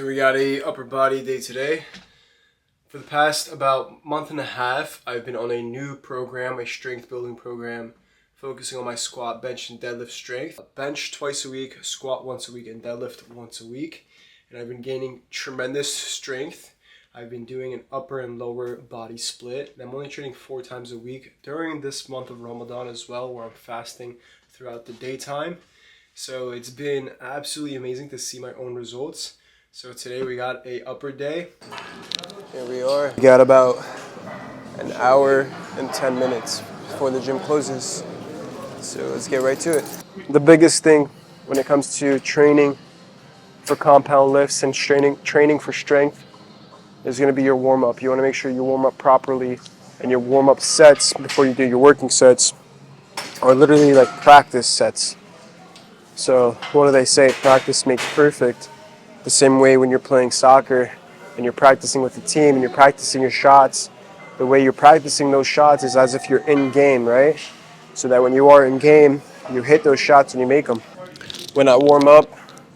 We got a upper body day today. For the past about month and a half, I've been on a new program, a strength building program, focusing on my squat, bench, and deadlift strength. Bench twice a week, squat once a week, and deadlift once a week. And I've been gaining tremendous strength. I've been doing an upper and lower body split. And I'm only training 4 times a week during this month of Ramadan as well, where I'm fasting throughout the daytime. So it's been absolutely amazing to see my own results. So today we got a upper day. Here we are. We got about an hour and 10 minutes before the gym closes. So let's get right to it. The biggest thing when it comes to training for compound lifts and training for strength is going to be your warm-up. You want to make sure you warm up properly, and your warm-up sets before you do your working sets are literally like practice sets. So what do they say? Practice makes perfect. The same way when you're playing soccer and you're practicing with the team and you're practicing your shots, the way you're practicing those shots is as if you're in game, right? So that when you are in game, you hit those shots and you make them. When I warm up,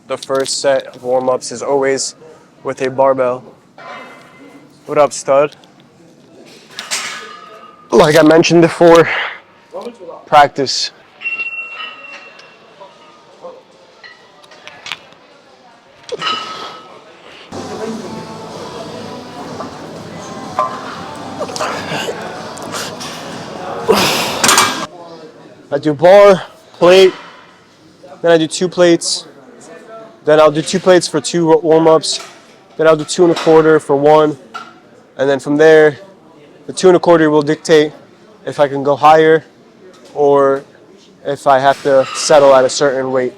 the first set of warm-ups is always with a barbell. What up, stud? Like I mentioned before, practice. I do bar, plate, then I do 2 plates, then I'll do 2 plates for 2 warm-ups, then I'll do 2 1/4 for 1, and then from there, the 2 1/4 will dictate if I can go higher or if I have to settle at a certain weight.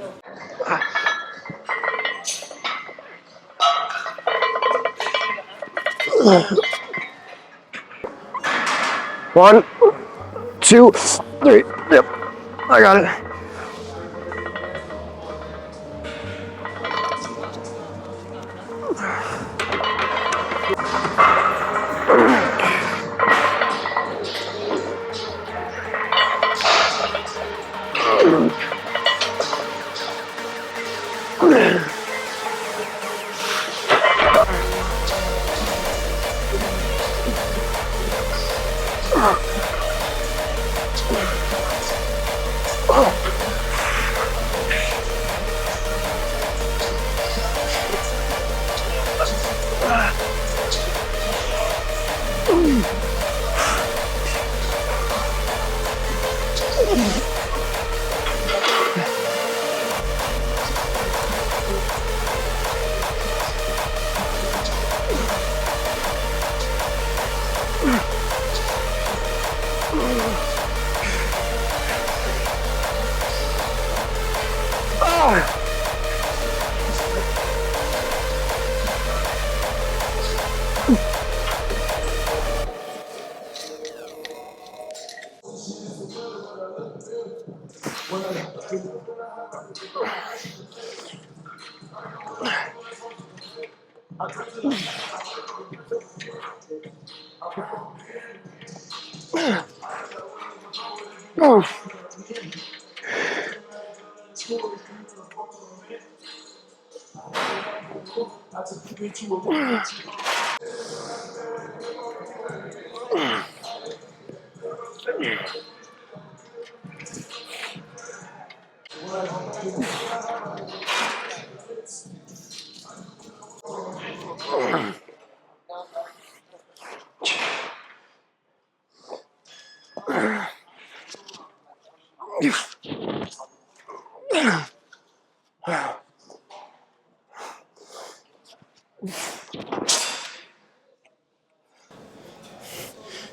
One, 2, 3, yep, I got it.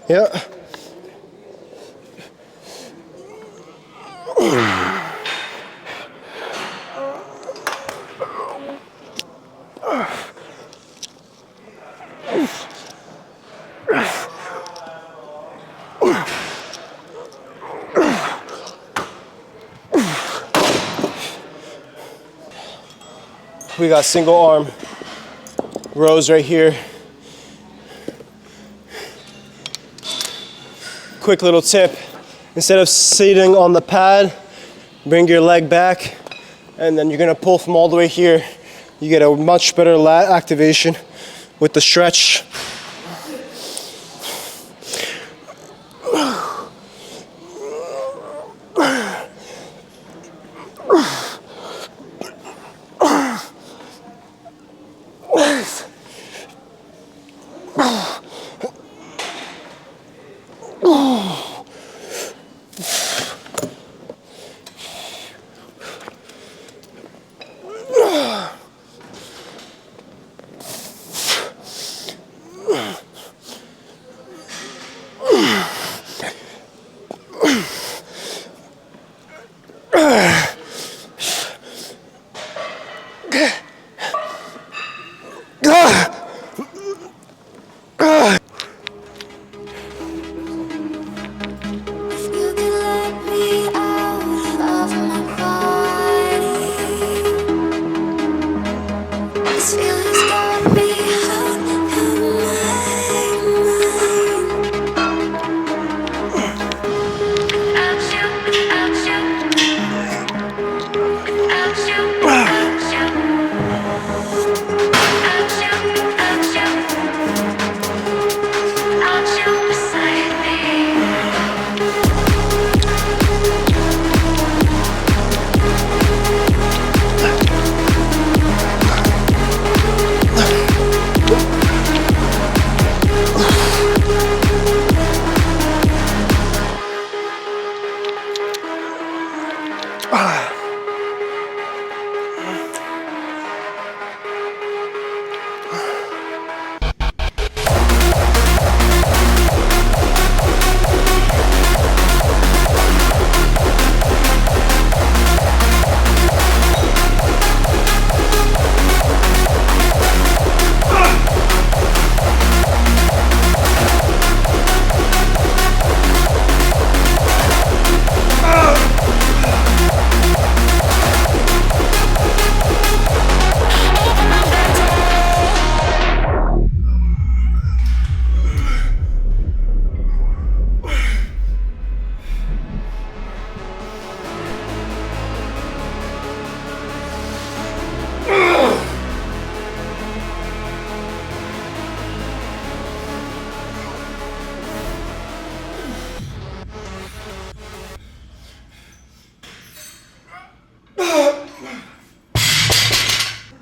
Yeah. We got single arm rows right here. Quick little tip, instead of sitting on the pad, bring your leg back, and then you're gonna pull from all the way here You get a much better lat activation with the stretch.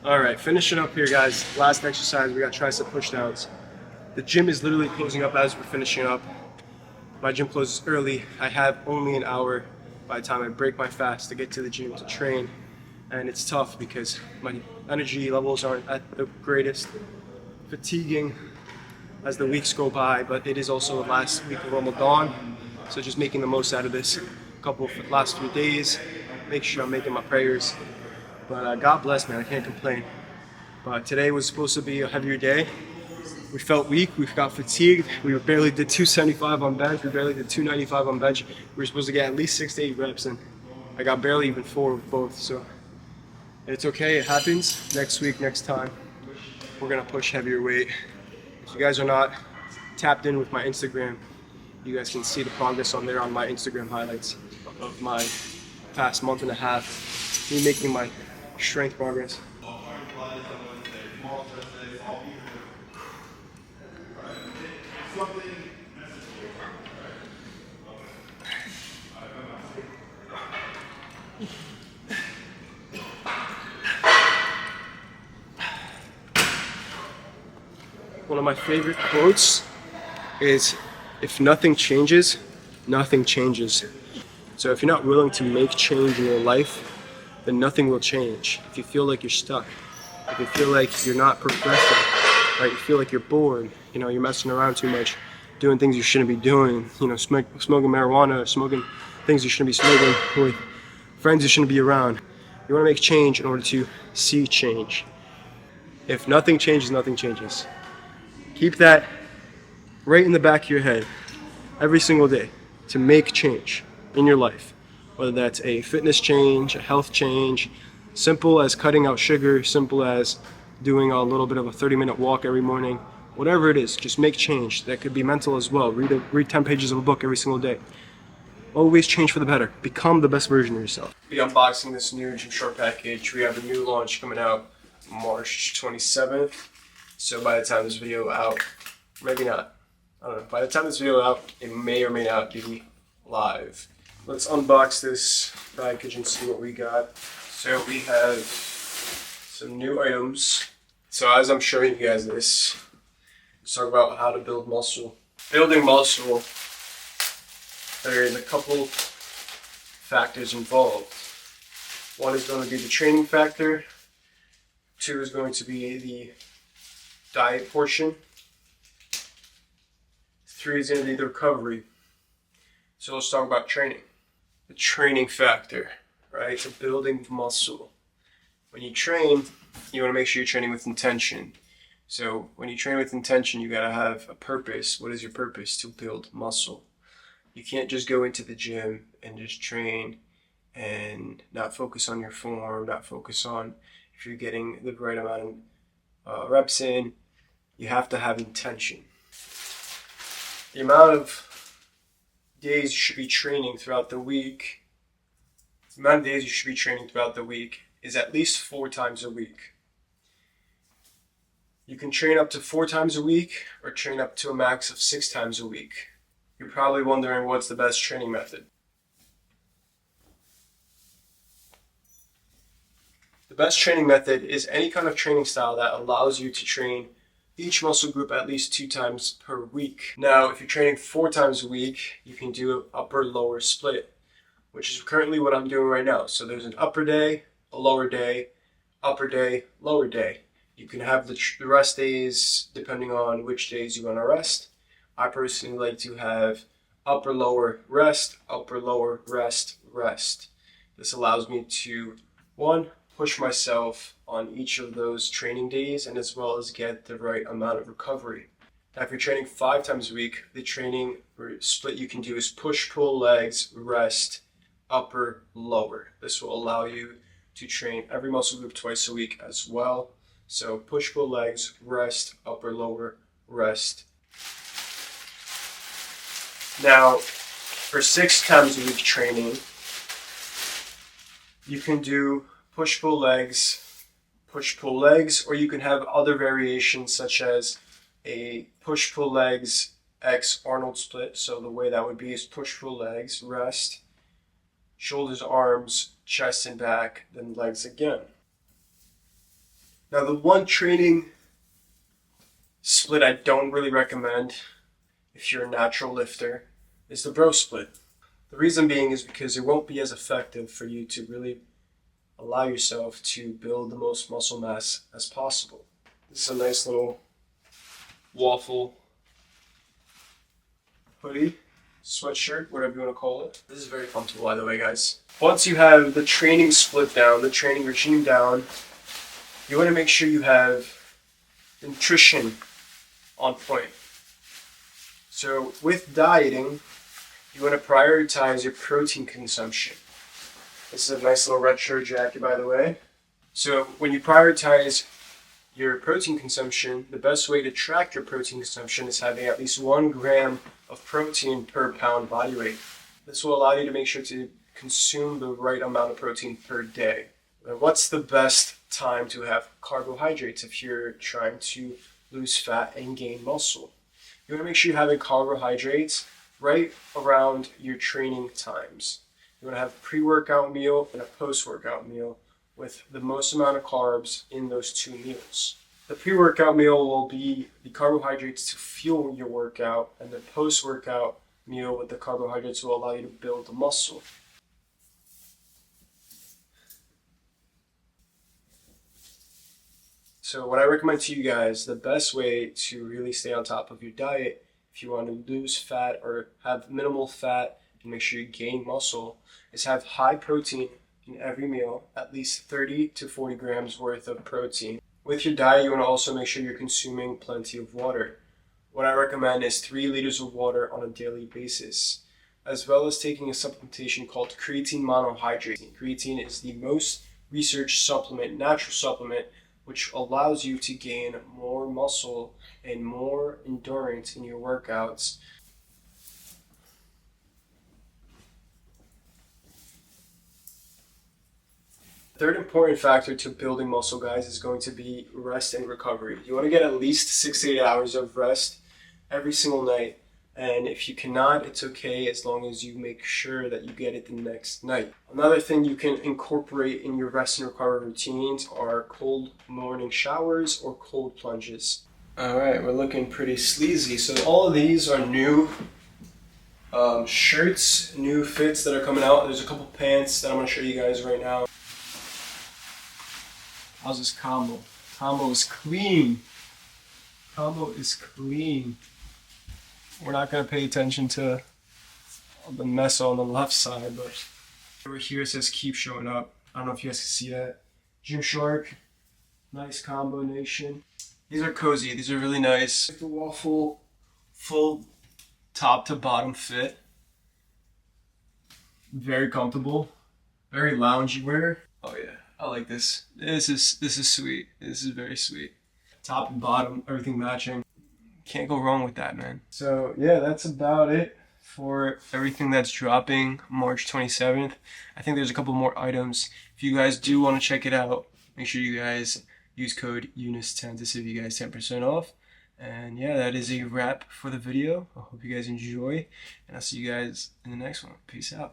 Alright, finishing up here, guys. Last exercise, we got tricep pushdowns. The gym is literally closing up as we're finishing up. My gym closes early. I have only an hour by the time I break my fast to get to the gym to train. And it's tough because my energy levels aren't at the greatest. Fatiguing as the weeks go by, but it is also the last week of Ramadan. So just making the most out of this couple of last few days. Make sure I'm making my prayers. But God bless, man, I can't complain. But today was supposed to be a heavier day. We felt weak, we got fatigued. We barely did 275 on bench, we barely did 295 on bench. We were supposed to get at least 6 to 8 reps, and I got barely even 4 with both. So it's okay, it happens. Next week, next time, we're gonna push heavier weight. If you guys are not tapped in with my Instagram, you guys can see the progress on there on my Instagram highlights of my past month and a half, me making my strength progress. One of my favorite quotes is, if nothing changes, nothing changes. So if you're not willing to make change in your life, then nothing will change. If you feel like you're stuck, if you feel like you're not progressing, right? You feel like you're bored, you're messing around too much, doing things you shouldn't be doing, smoking marijuana, smoking things you shouldn't be smoking, with friends you shouldn't be around. You want to make change in order to see change. If nothing changes, nothing changes. Keep that right in the back of your head every single day to make change in your life. Whether that's a fitness change, a health change, simple as cutting out sugar, simple as doing a little bit of a 30-minute walk every morning, whatever it is, just make change. That could be mental as well. Read 10 pages of a book every single day. Always change for the better. Become the best version of yourself. Be unboxing this new Gymshark package. We have a new launch coming out March 27th. So by the time this video out, maybe not, I don't know. By the time this video out, it may or may not be live. Let's unbox this package and see what we got. So we have some new items. So as I'm showing you guys this, let's talk about how to build muscle. Building muscle, there's a couple factors involved. One is going to be the training factor. 2 is going to be the diet portion. 3 is going to be the recovery. So let's talk about training. The training factor, right? So building muscle. When you train, you want to make sure you're training with intention. So when you train with intention, you got to have a purpose. What is your purpose? To build muscle. You can't just go into the gym and just train and not focus on your form, not focus on if you're getting the right amount of reps in. You have to have intention. The amount of days you should be training throughout the week, is at least 4 times a week. You can train up to 4 times a week or train up to a max of 6 times a week. You're probably wondering what's the best training method. The best training method is any kind of training style that allows you to train each muscle group at least 2 times per week. Now, if you're training 4 times a week, you can do an upper-lower split, which is currently what I'm doing right now. So there's an upper day, a lower day, upper day, lower day. You can have the rest days depending on which days you want to rest. I personally like to have upper lower rest, upper lower rest, rest. This allows me to, 1, push myself on each of those training days and as well as get the right amount of recovery. Now if you're training 5 times a week, the training or split you can do is push, pull, legs, rest, upper, lower. This will allow you to train every muscle group twice a week as well. So push, pull, legs, rest, upper, lower, rest. Now, for 6 times a week training, you can do push, pull, legs, or you can have other variations such as a push, pull, legs, X Arnold split. So the way that would be is push, pull, legs, rest, shoulders, arms, chest and back, then legs again. Now the one training split I don't really recommend if you're a natural lifter is the bro split. The reason being is because it won't be as effective for you to really allow yourself to build the most muscle mass as possible. This is a nice little waffle hoodie, sweatshirt, whatever you want to call it. This is very comfortable, by the way, guys. Once you have the training split down, the training regime down, you want to make sure you have nutrition on point. So with dieting, you want to prioritize your protein consumption. This is a nice little retro jacket, by the way. So when you prioritize your protein consumption, the best way to track your protein consumption is having at least 1 gram of protein per pound body weight. This will allow you to make sure to consume the right amount of protein per day. And what's the best time to have carbohydrates if you're trying to lose fat and gain muscle? You want to make sure you're having carbohydrates right around your training times. You want to have a pre-workout meal and a post-workout meal with the most amount of carbs in those 2 meals. The pre-workout meal will be the carbohydrates to fuel your workout, and the post-workout meal with the carbohydrates will allow you to build the muscle. So what I recommend to you guys, the best way to really stay on top of your diet, if you want to lose fat or have minimal fat and make sure you gain muscle, is have high protein in every meal, at least 30 to 40 grams worth of protein. With your diet, you want to also make sure you're consuming plenty of water. What I recommend is 3 liters of water on a daily basis, as well as taking a supplementation called creatine monohydrate. Creatine is the most researched supplement, natural supplement, which allows you to gain more muscle and more endurance in your workouts. Third important factor to building muscle, guys, is going to be rest and recovery. You want to get at least 6 to 8 hours of rest every single night. And if you cannot, it's okay as long as you make sure that you get it the next night. Another thing you can incorporate in your rest and recovery routines are cold morning showers or cold plunges. All right, we're looking pretty sleazy. So all of these are new shirts, new fits that are coming out. There's a couple pants that I'm going to show you guys right now. How's this combo? Combo is clean. Combo is clean. We're not going to pay attention to the mess on the left side, but over here it says keep showing up. I don't know if you guys can see that. Gymshark, nice combination. These are cozy. These are really nice. The waffle, full top to bottom fit. Very comfortable. Very loungy wear. Oh yeah. I like this. This is sweet. This is very sweet. Top and bottom, everything matching. Can't go wrong with that, man. So yeah, that's about it for everything that's dropping March 27th. I think there's a couple more items. If you guys do want to check it out, make sure you guys use code Yunus10 to save you guys 10% off. And yeah, that is a wrap for the video. I hope you guys enjoy, and I'll see you guys in the next one. Peace out.